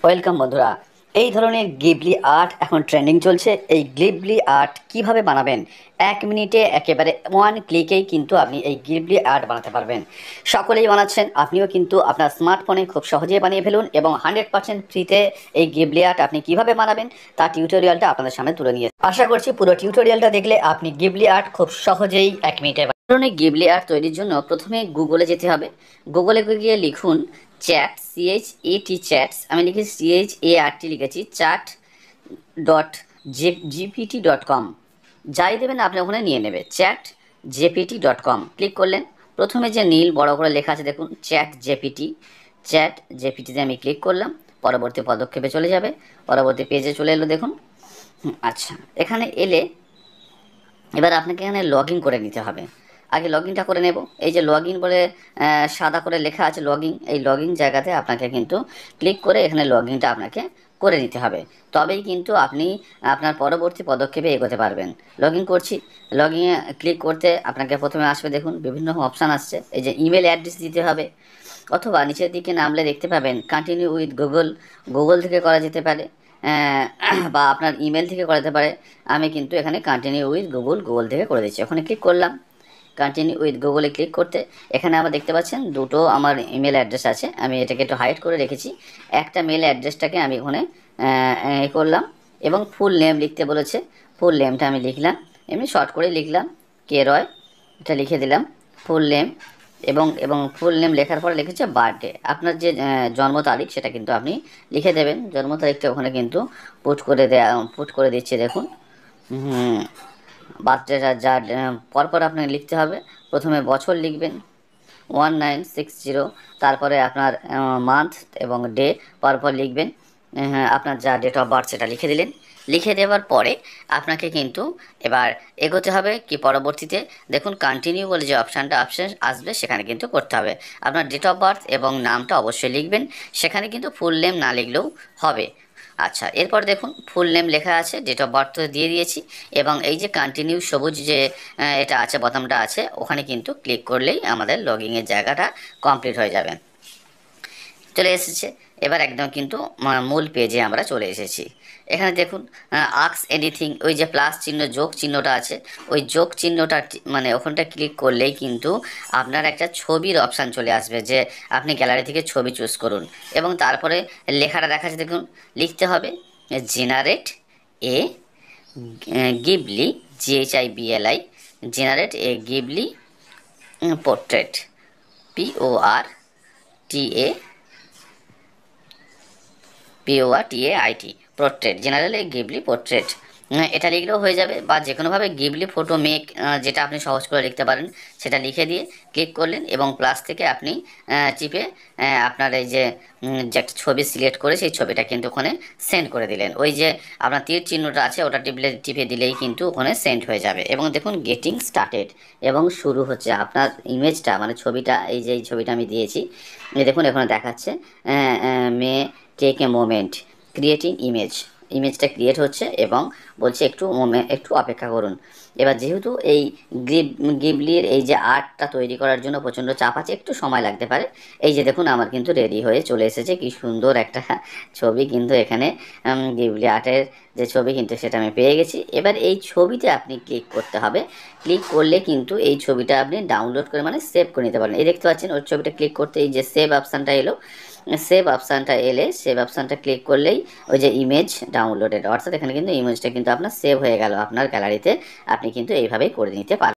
Welcome বন্ধুরা। এই ধরনের গিবলি আর্ট এখন ট্রেন্ডিং চলছে। এই গিবলি আর্ট কিভাবে বানাবেন, 1 মিনিটে একেবারে 1 ক্লিকেই কিন্তু আপনি এই গিবলি আর্ট বানাতে পারবেন। সকলেই বানাচ্ছেন, আপনিও কিন্তু আপনার স্মার্টফোনে খুব সহজেই বানিয়ে ফেলুন এবং 100% ফ্রিতে এই গিবলি আর্ট আপনি কিভাবে বানাবেন তার টিউটোরিয়ালটা আপনাদের সামনে তুলে নিয়ে আশা করছি পুরো টিউটোরিয়ালটা দেখলে আপনি গিবলি আর্ট খুব সহজেই 1 মিনিটে ধরনের গিবলি আর্ট তৈরির জন্য প্রথমে গুগলে যেতে হবে। গুগলে গিয়ে লিখুন চ্যাট, CHAT চ্যাটস, আমি লিখেছি CHART লিখেছি, চ্যাট ডট GPT.com। যাই দেবেন আপনি ওখানে নিয়ে নেবে, ChatGPT.com ক্লিক করলেন। প্রথমে যে নীল বড় করে লেখা আছে দেখুন চ্যাট জেপিটিতে আমি ক্লিক করলাম। পরবর্তী পদক্ষেপে চলে যাবে, পরবর্তী পেজে চলে এলো দেখুন। আচ্ছা, এখানে এলে এবার আপনাকে এখানে লগ ইন করে নিতে হবে। আগে লগ ইনটা করে নেব। এই যে লগ ইন বলে সাদা করে লেখা আছে লগ ইন, এই লগ ইন জায়গাতে আপনাকে কিন্তু ক্লিক করে এখানে লগ ইনটা আপনাকে করে নিতে হবে। তবেই কিন্তু আপনি আপনার পরবর্তী পদক্ষেপে এগোতে পারবেন। লগ ইন করছি। লগ ইনে ক্লিক করতে আপনাকে প্রথমে আসবে দেখুন বিভিন্ন অপশান আসছে। এই যে ইমেল অ্যাড্রেস দিতে হবে, অথবা নিচের দিকে নামলে দেখতে পাবেন কন্টিনিউ উইথ গুগল, গুগল থেকে করা যেতে পারে, বা আপনার ইমেল থেকে করা যেতে পারে। আমি কিন্তু এখানে কন্টিনিউ উইথ গুগল থেকে করে দিচ্ছি। ওখানে ক্লিক করলাম। কন্টিনিউ উইথ গুগলে ক্লিক করতে এখানে আবার দেখতে পাচ্ছেন দুটো আমার ইমেল অ্যাড্রেস আছে। আমি এটাকে একটু হাইড করে রেখেছি। একটা মেল অ্যাড্রেসটাকে আমি ওখানে করলাম এবং ফুল নেম লিখতে বলেছে। ফুল নেমটা আমি লিখলাম, এমনি শর্ট করে লিখলাম কে রয়, এটা লিখে দিলাম ফুল নেম। এবং ফুল নেম লেখার পরে লিখেছে বার্থডে, আপনার যে জন্ম তারিখ সেটা কিন্তু আপনি লিখে দেবেন। জন্ম তারিখটা ওখানে কিন্তু পুট করে দিচ্ছে দেখুন। বার্থডেটা যার পরপর আপনাকে লিখতে হবে। প্রথমে বছর লিখবেন 1960, তারপরে আপনার মান্থ এবং ডে পরপর লিখবেন। আপনার যা ডেট অফ বার্থ সেটা লিখে দিলেন। লিখে দেওয়ার পরে আপনাকে কিন্তু এবার এগোতে হবে কি পরবর্তীতে দেখুন কন্টিনিউ বলে যে অপশান আসবে সেখানে কিন্তু করতে হবে। আপনার ডেট অফ বার্থ এবং নামটা অবশ্যই লিখবেন, সেখানে কিন্তু ফুল নেম না লিখলেও হবে। আচ্ছা, এরপর দেখুন ফুল নেম লেখা আছে, ডেট অফ বার্থ তো দিয়ে দিয়েছি, এবং এই যে কন্টিনিউ সবুজ যে এটা আছে বোতামটা আছে ওখানে কিন্তু ক্লিক করলেই আমাদের লগইনের জায়গাটা কমপ্লিট হয়ে যাবে। চলে এসেছে। এবার একদম কিন্তু মূল পেজে আমরা চলে এসেছি। এখানে দেখুন আক্স এনিথিং, ওই যে প্লাস চিহ্ন যোগ চিহ্নটা আছে, ওই যোগ চিহ্নটা মানে ওখানটা ক্লিক করলেই কিন্তু আপনার একটা ছবির অপশান চলে আসবে যে আপনি গ্যালারি থেকে ছবি চুজ করুন। এবং তারপরে লেখাটা দেখা যাচ্ছে দেখুন, লিখতে হবে জেনারেট এ গিবলি, GHIBLI, জেনারেট এ Ghibli portrait, PORTRAIT, portrait, general Ghibli portrait. এটা লিখলেও হয়ে যাবে, বা যে কোনোভাবে গিবলি ফটো মেক যেটা আপনি সহজ করে লিখতে পারেন সেটা লিখে দিয়ে ক্লিক করলেন এবং প্লাস থেকে আপনি চিপে আপনার এই যে একটা ছবি সিলেক্ট করে সেই ছবিটা কিন্তু ওখানে সেন্ড করে দিলেন। ওই যে আপনার তীর চিহ্নটা আছে ওটা টিপে দিলেই কিন্তু ওখানে সেন্ড হয়ে যাবে। এবং দেখুন গেটিং স্টার্টেড, এবং শুরু হচ্ছে আপনার ইমেজটা মানে ছবিটা, এই যে এই ছবিটা আমি দিয়েছি এই দেখুন এখানে দেখাচ্ছে may take a moment creating ইমেজটা ক্রিয়েট হচ্ছে এবং বলছে একটু অপেক্ষা করুন। এবার যেহেতু এই গিবলির এই যে আর্টটা তৈরি করার জন্য প্রচণ্ড চাপ আছে, একটু সময় লাগতে পারে। এই যে দেখুন আমার কিন্তু রেডি হয়ে চলে এসেছে, কি সুন্দর একটা ছবি কিন্তু এখানে গিবলি আর্টের যে ছবি কিন্তু সেটা আমি পেয়ে গেছি। এবার এই ছবিতে আপনি ক্লিক করতে হবে। ক্লিক করলে কিন্তু এই ছবিটা আপনি ডাউনলোড করে মানে সেভ করে নিতে পারেন। এই দেখতে পাচ্ছেন ওই ছবিটা ক্লিক করতে এই যে সেভ অপশানটা এলো, সেভ অপশানটা ক্লিক করলেই ওই যে ইমেজ ডাউনলোডেড, অর্থাৎ এখানে কিন্তু ইমেজটা কিন্তু আপনার সেভ হয়ে গেল আপনার গ্যালারিতে। আপনি কিন্তু এইভাবেই করে নিতে পারবেন।